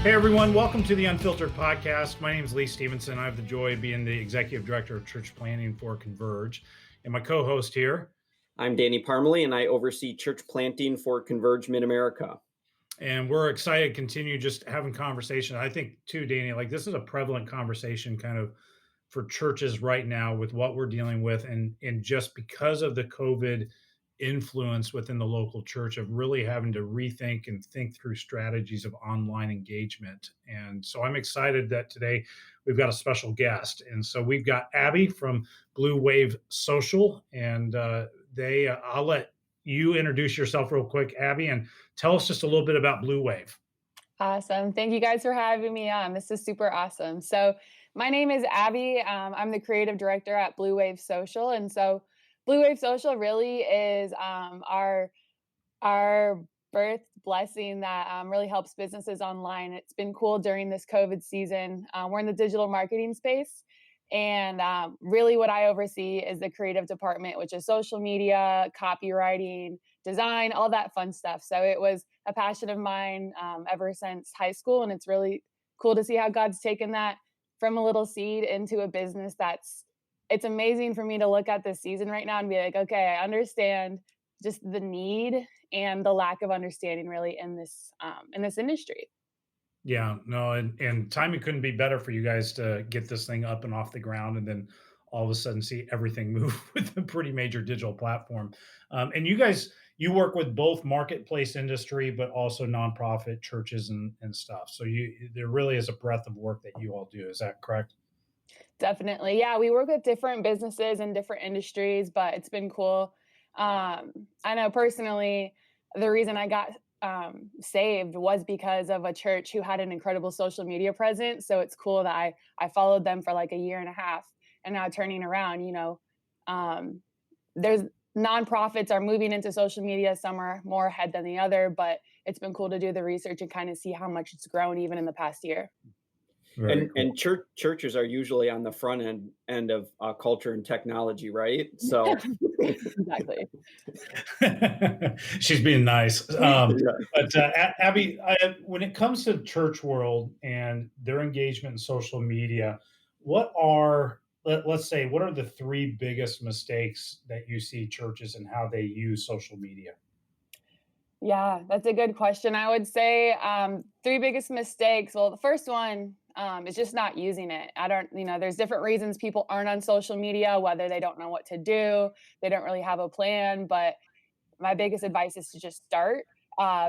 Hey everyone, welcome to the Unfiltered Podcast. My name is Lee Stevenson. I have the joy of being the Executive Director of Church Planting for Converge. And my co-host here. I'm Danny Parmalee, and I oversee church planting for Converge Mid-America. And we're excited to continue just having conversation. I think too, Danny, like this is a prevalent conversation kind of for churches right now with what we're dealing with. And just because of the COVID influence within the local church of really having to rethink and think through strategies of online engagement. And so I'm excited that today we've got a special guest. And so we've got Abby from Blu Wave Social, and I'll let you introduce yourself real quick, Abby, and tell us just a little bit about Blu Wave. Awesome. Thank you guys for having me on. This is super awesome. So my name is Abby. I'm the creative director at Blu Wave Social. And so Blu Wave Social really is our birth blessing that really helps businesses online. It's been cool during this COVID season. We're in the digital marketing space. And really what I oversee is the creative department, which is social media, copywriting, design, all that fun stuff. So it was a passion of mine ever since high school. And it's really cool to see how God's taken that from a little seed into a business it's amazing for me to look at this season right now and be like, okay, I understand just the need and the lack of understanding really in this industry. Yeah, no, and timing couldn't be better for you guys to get this thing up and off the ground, and then all of a sudden see everything move with a pretty major digital platform. And you guys, you work with both marketplace industry, but also nonprofit churches and stuff. So there really is a breadth of work that you all do. Is that correct? Definitely. Yeah, we work with different businesses and different industries, but it's been cool. I know personally, the reason I got saved was because of a church who had an incredible social media presence. So it's cool that I followed them for like a year and a half, and now turning around, there's nonprofits are moving into social media. Some are more ahead than the other, but it's been cool to do the research and kind of see how much it's grown even in the past year. And churches are usually on the front end of culture and technology, right? So Exactly. She's being nice. Yeah. But Abby, when it comes to church world and their engagement in social media, let's say, what are the three biggest mistakes that you see churches and how they use social media? Yeah, that's a good question. I would say three biggest mistakes. Well, the first one is just not using it. There's different reasons people aren't on social media, whether they don't know what to do, they don't really have a plan. But my biggest advice is to just start.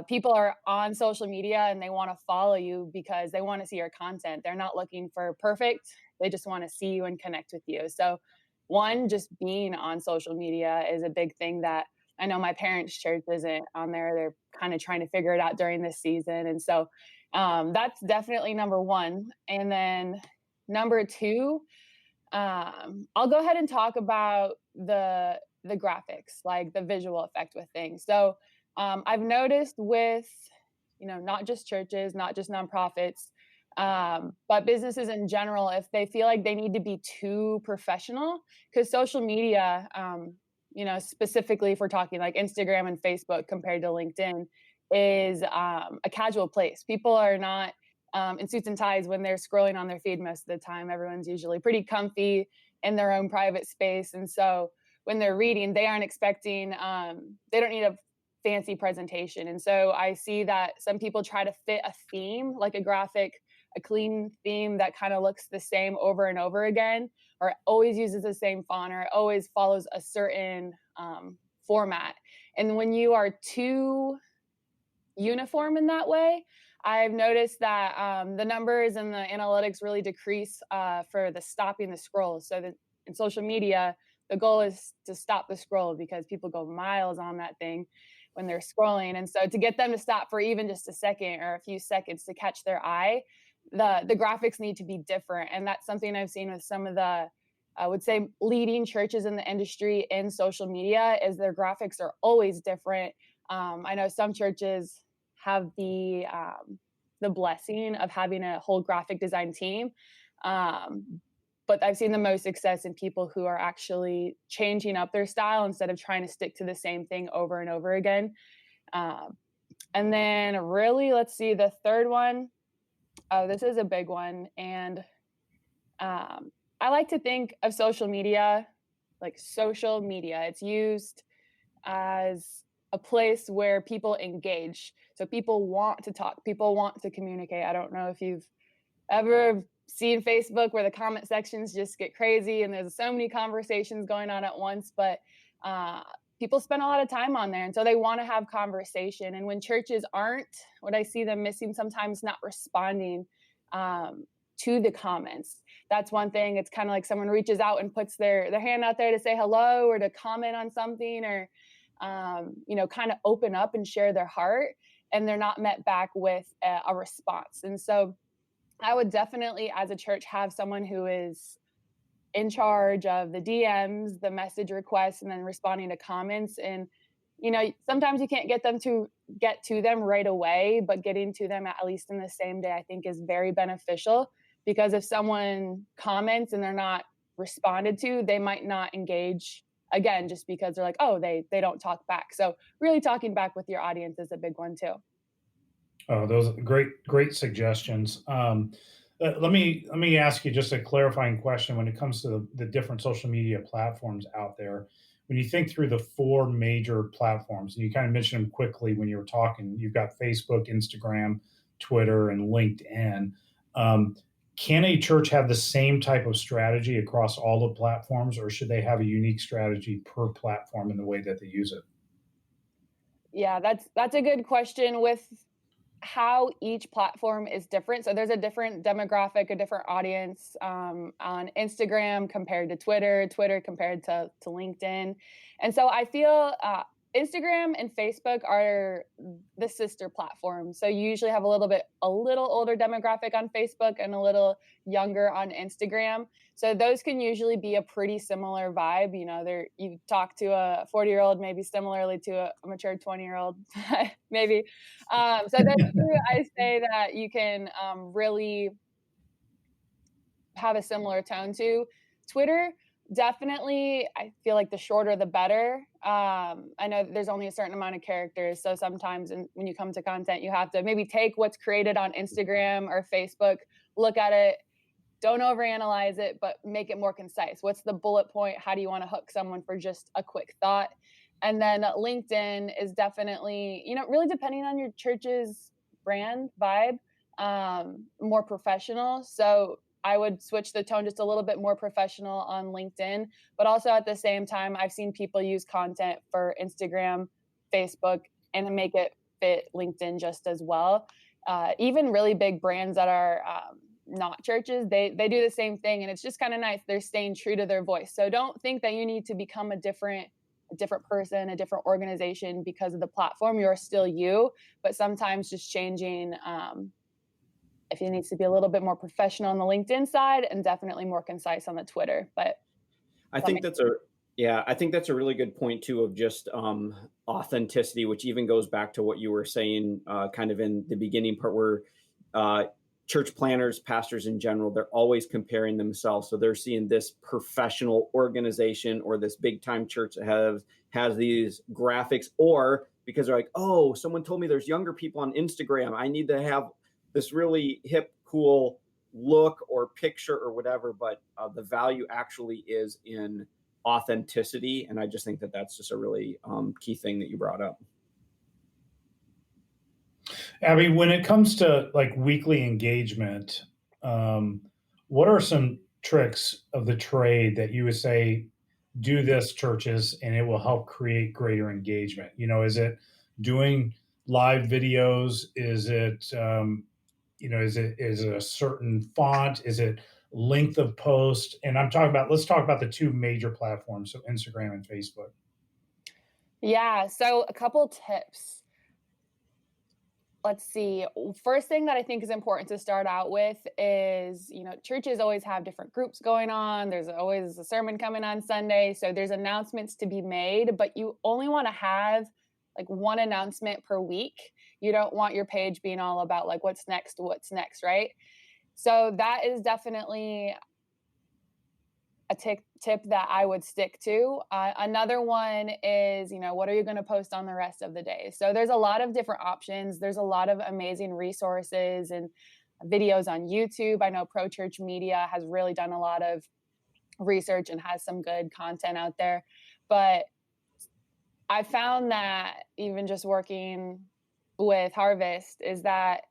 People are on social media and they want to follow you because they want to see your content. They're not looking for perfect. They just want to see you and connect with you. So one, just being on social media is a big thing that I know my parents' church isn't on there. They're kind of trying to figure it out during this season. And so that's definitely number one. And then number two, I'll go ahead and talk about the graphics, like the visual effect with things. So I've noticed with, not just churches, not just nonprofits, but businesses in general, if they feel like they need to be too professional, because social media, specifically if we're talking like Instagram and Facebook compared to LinkedIn, is a casual place. People are not in suits and ties when they're scrolling on their feed most of the time. Everyone's usually pretty comfy in their own private space. And so when they're reading, they aren't expecting, they don't need a fancy presentation. And so I see that some people try to fit a theme, like a clean theme that kind of looks the same over and over again, or always uses the same font, or always follows a certain format. And when you are too uniform in that way, I've noticed that the numbers and the analytics really decrease for the stopping the scroll. So that in social media, the goal is to stop the scroll because people go miles on that thing when they're scrolling. And so to get them to stop for even just a second or a few seconds to catch their eye, the graphics need to be different. And that's something I've seen with some of the, I would say, leading churches in the industry in social media, is their graphics are always different. I know some churches have the blessing of having a whole graphic design team. But I've seen the most success in people who are actually changing up their style instead of trying to stick to the same thing over and over again. And then really, let's see, the third one, Oh, this is a big one. And I like to think of social media like social media. It's used as a place where people engage. So people want to talk, people want to communicate. I don't know if you've ever seen Facebook where the comment sections just get crazy and there's so many conversations going on at once, but uh, people spend a lot of time on there. And so they want to have conversation. And when churches aren't, what I see them missing sometimes not responding um, to the comments. That's one thing. It's kind of like someone reaches out and puts their hand out there to say hello or to comment on something or, kind of open up and share their heart. And they're not met back with a response. And so I would definitely, as a church, have someone who is in charge of the DMs, the message requests, and then responding to comments. And, sometimes you can't get to them right away, but getting to them at least in the same day, I think is very beneficial because if someone comments and they're not responded to, they might not engage again just because they're like, oh, they don't talk back. So really talking back with your audience is a big one too. Oh, those are great suggestions. Let me ask you just a clarifying question when it comes to the different social media platforms out there. When you think through the four major platforms, and you kind of mentioned them quickly when you were talking, you've got Facebook, Instagram, Twitter, and LinkedIn. Um, can a church have the same type of strategy across all the platforms, or should they have a unique strategy per platform in the way that they use it? Yeah, that's a good question with how each platform is different. So there's a different demographic, a different audience on Instagram compared to Twitter, Twitter compared to LinkedIn. And so I feel Instagram and Facebook are the sister platforms. So you usually have a little older demographic on Facebook and a little younger on Instagram. So those can usually be a pretty similar vibe. You talk to a 40-year-old maybe similarly to a mature 20-year-old, maybe. So that's true. I say that you can really have a similar tone to Twitter. Definitely, I feel like the shorter the better. I know there's only a certain amount of characters, so sometimes when you come to content, you have to maybe take what's created on Instagram or Facebook, look at it, don't overanalyze it, but make it more concise. What's the bullet point? How do you want to hook someone for just a quick thought? And then LinkedIn is definitely, really depending on your church's brand vibe, more professional. So I would switch the tone just a little bit more professional on LinkedIn, but also at the same time, I've seen people use content for Instagram, Facebook, and make it fit LinkedIn just as well. Even really big brands that are not churches, they do the same thing, and it's just kind of nice. They're staying true to their voice. So don't think that you need to become a different person, a different organization because of the platform. You're still you, but sometimes just changing if it needs to be a little bit more professional on the LinkedIn side and definitely more concise on the Twitter. But I think that's a yeah, I think that's a really good point too of just authenticity, which even goes back to what you were saying, kind of in the beginning part, where uh, church planners, pastors in general, they're always comparing themselves. So they're seeing this professional organization or this big time church that has these graphics, or because they're like, oh, someone told me there's younger people on Instagram. I need to have this really hip, cool look or picture or whatever. But the value actually is in authenticity. And I just think that that's just a really key thing that you brought up. Abby, when it comes to like weekly engagement, um, what are some tricks of the trade that you would say do this, churches, and it will help create greater engagement? Is it doing live videos? Is it is it a certain font? Is it length of post? And let's talk about the two major platforms, so Instagram and Facebook. yeah, so a couple tips. Let's see. First thing that I think is important to start out with is, churches always have different groups going on. There's always a sermon coming on Sunday. So there's announcements to be made, but you only want to have like one announcement per week. You don't want your page being all about like what's next, right? So that is definitely a tip that I would stick to. Another one is, what are you going to post on the rest of the day? So there's a lot of different options. There's a lot of amazing resources and videos on YouTube. I know Pro Church Media has really done a lot of research and has some good content out there. But I found that even just working with Harvest is that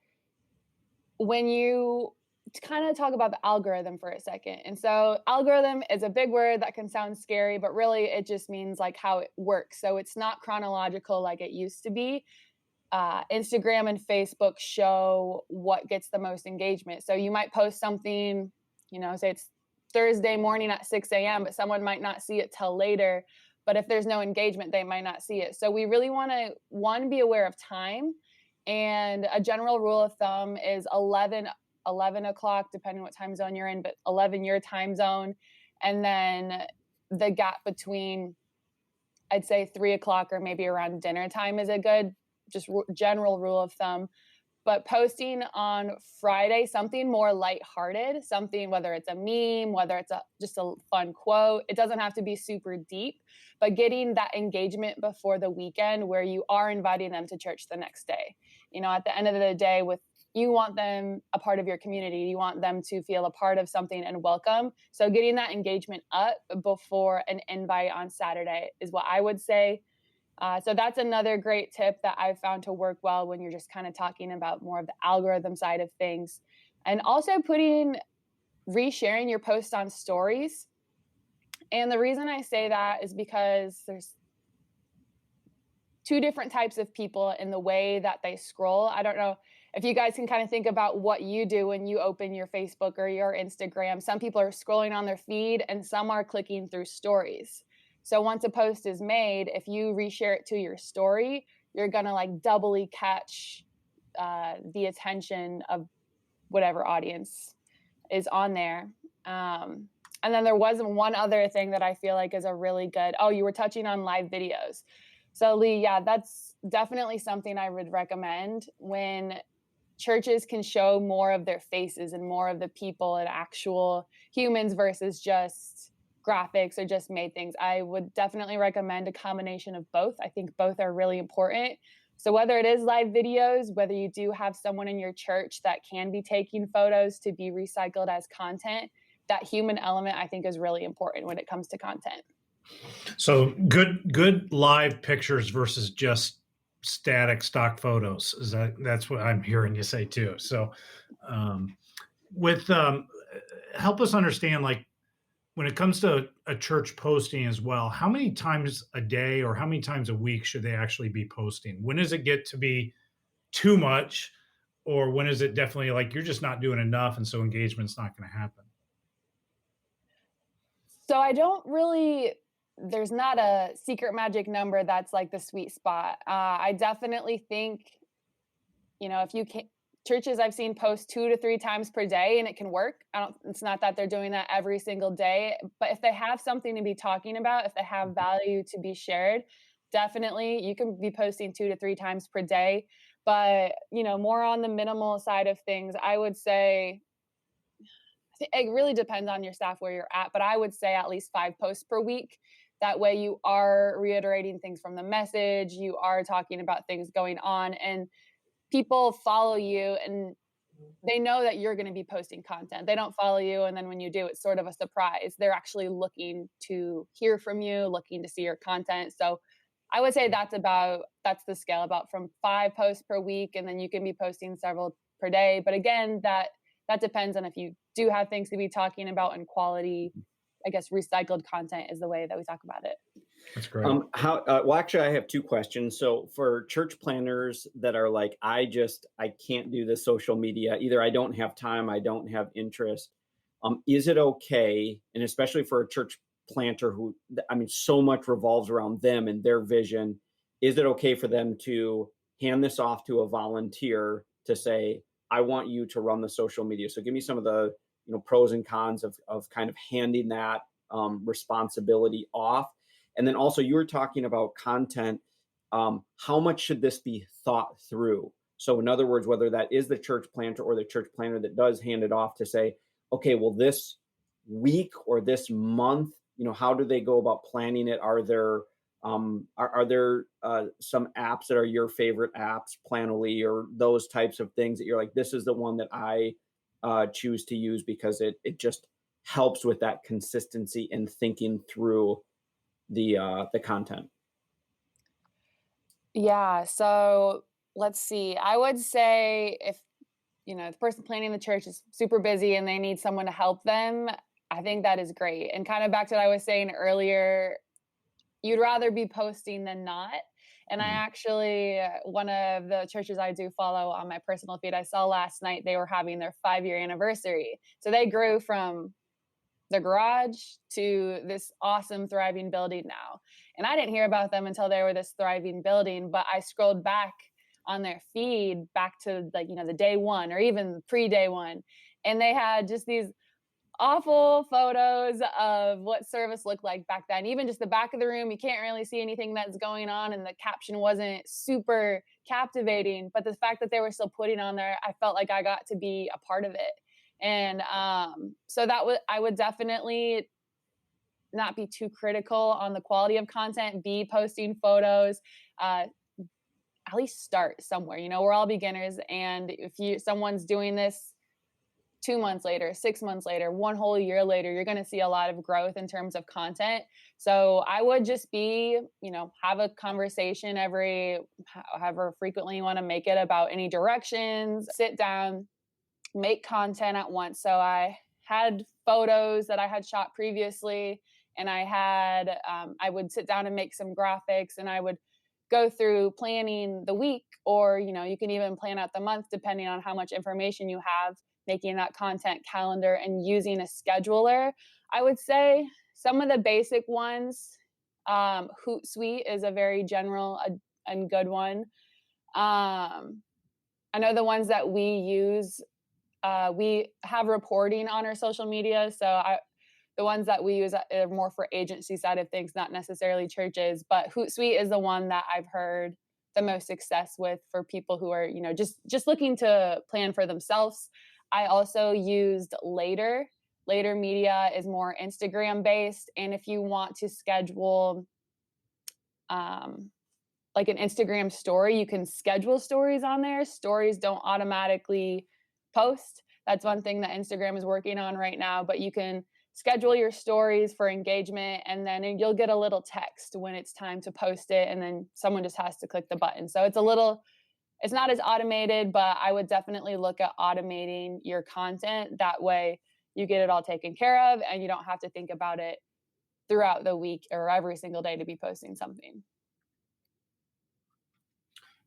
when you kind of talk about the algorithm for a second. And so algorithm is a big word that can sound scary, but really it just means like how it works. So it's not chronological like it used to be. Instagram and Facebook show what gets the most engagement. So you might post something, say it's Thursday morning at 6 a.m., but someone might not see it till later. But if there's no engagement, they might not see it. So we really want to, one, be aware of time. And a general rule of thumb is 11 o'clock, depending what time zone you're in, but 11 your time zone. And then the gap between, I'd say 3 o'clock or maybe around dinner time is a good just general rule of thumb. But posting on Friday, something more lighthearted, something, whether it's a meme, whether it's just a fun quote, it doesn't have to be super deep, but getting that engagement before the weekend where you are inviting them to church the next day. At the end of the day, you want them a part of your community. You want them to feel a part of something and welcome. So getting that engagement up before an invite on Saturday is what I would say. So that's another great tip that I've found to work well when you're just kind of talking about more of the algorithm side of things. And also resharing your posts on stories. And the reason I say that is because there's two different types of people in the way that they scroll. I don't know if you guys can kind of think about what you do when you open your Facebook or your Instagram. Some people are scrolling on their feed and some are clicking through stories. So once a post is made, if you reshare it to your story, you're going to like doubly catch the attention of whatever audience is on there. And then there was one other thing that I feel like is a really good, you were touching on live videos. So Lee, yeah, that's definitely something I would recommend when churches can show more of their faces and more of the people and actual humans versus just graphics or just made things. I would definitely recommend a combination of both. I think both are really important. So whether it is live videos, whether you do have someone in your church that can be taking photos to be recycled as content, that human element I think is really important when it comes to content. So good live pictures versus just static stock photos. That's what I'm hearing you say too. So with help us understand, like, when it comes to a church posting as well, how many times a day or how many times a week should they actually be posting? When does it get to be too much, or when is it definitely like you're just not doing enough and so engagement's not going to happen? So there's not a secret magic number that's like the sweet spot. I definitely think, if you can, churches I've seen post 2 to 3 times per day and it can work. It's not that they're doing that every single day, but if they have something to be talking about, if they have value to be shared, definitely you can be posting 2 to 3 times per day. But, more on the minimal side of things, I would say it really depends on your staff where you're at, but I would say at least 5 posts per week. That way you are reiterating things from the message, you are talking about things going on, and people follow you and they know that you're going to be posting content. They don't follow you, and then when you do, it's sort of a surprise. They're actually looking to hear from you, looking to see your content. So I would say that's the scale, about from 5 posts per week, and then you can be posting several per day. But again, that depends on if you do have things to be talking about, and quality, I guess, recycled content is the way that we talk about it. That's great. Well, actually, I have 2 questions. So for church planners that are like, I can't do the social media, either I don't have time, I don't have interest. Is it okay? And especially for a church planter who, so much revolves around them and their vision. Is it okay for them to hand this off to a volunteer to say, I want you to run the social media? So give me some of the pros and cons of kind of handing that responsibility off. And then also, you were talking about content. How much should this be thought through? So in other words, whether that is the church planter or the church planter that does hand it off to say, okay, well, this week or this month, how do they go about planning it? Are there Are there some apps that are your favorite apps, Planoly or those types of things that you're like, this is the one that I choose to use because it just helps with that consistency and thinking through the content. Yeah, so let's see. I would say if, the person planning the church is super busy and they need someone to help them, I think that is great. And kind of back to what I was saying earlier, you'd rather be posting than not. And I Mhm. actually, one of the churches I do follow on my personal feed, I saw last night they were having their 5-year anniversary. So they grew from the garage to this awesome thriving building now. And I didn't hear about them until they were this thriving building, but I scrolled back on their feed back to, like, the day one or even pre-day one, and they had just these awful photos of what service looked like back then. Even just the back of the room, you can't really see anything that's going on, and the caption wasn't super captivating. But the fact that they were still putting on there, I felt like I got to be a part of it. And so I would definitely not be too critical on the quality of content, be posting photos, uh, at least start somewhere. We're all beginners, and if someone's doing this 2 months later, 6 months later, one whole year later, you're going to see a lot of growth in terms of content. So I would just be, have a conversation however frequently you want to make it, about any directions, sit down, make content at once. So I had photos that I had shot previously, and I would sit down and make some graphics, and I would go through planning the week, or you can even plan out the month depending on how much information you have, making that content calendar and using a scheduler. I would say some of the basic ones, Hootsuite is a very general and good one. I know the ones that we use, we have reporting on our social media, so the ones that we use are more for agency side of things, not necessarily churches. But Hootsuite is the one that I've heard the most success with for people who are, just looking to plan for themselves. I also used Later. Later Media is more Instagram based, and if you want to schedule, um, like an Instagram story, you can schedule stories on there. Stories don't automatically post. That's one thing that Instagram is working on right now, but you can schedule your stories for engagement, and then you'll get a little text when it's time to post it, and then someone just has to click the button. So it's not as automated, but I would definitely look at automating your content. That way you get it all taken care of and you don't have to think about it throughout the week or every single day to be posting something.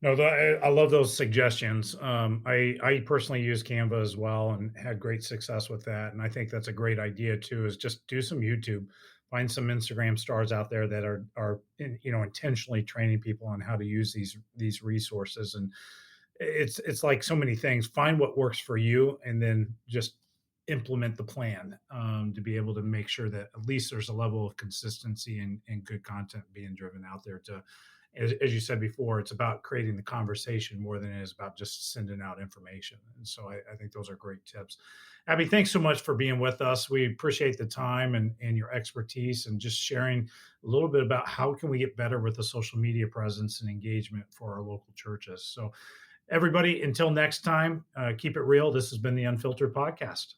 No, I love those suggestions. I personally use Canva as well and had great success with that. And I think that's a great idea too. Is just do some YouTube, find some Instagram stars out there that intentionally training people on how to use these resources. And it's like so many things. Find what works for you, and then just implement the plan, to be able to make sure that at least there's a level of consistency and good content being driven out there to, as you said before, it's about creating the conversation more than it is about just sending out information. And so I think those are great tips. Abby, thanks so much for being with us. We appreciate the time and your expertise and just sharing a little bit about how can we get better with the social media presence and engagement for our local churches. So everybody, until next time, keep it real. This has been the Unfiltered Podcast.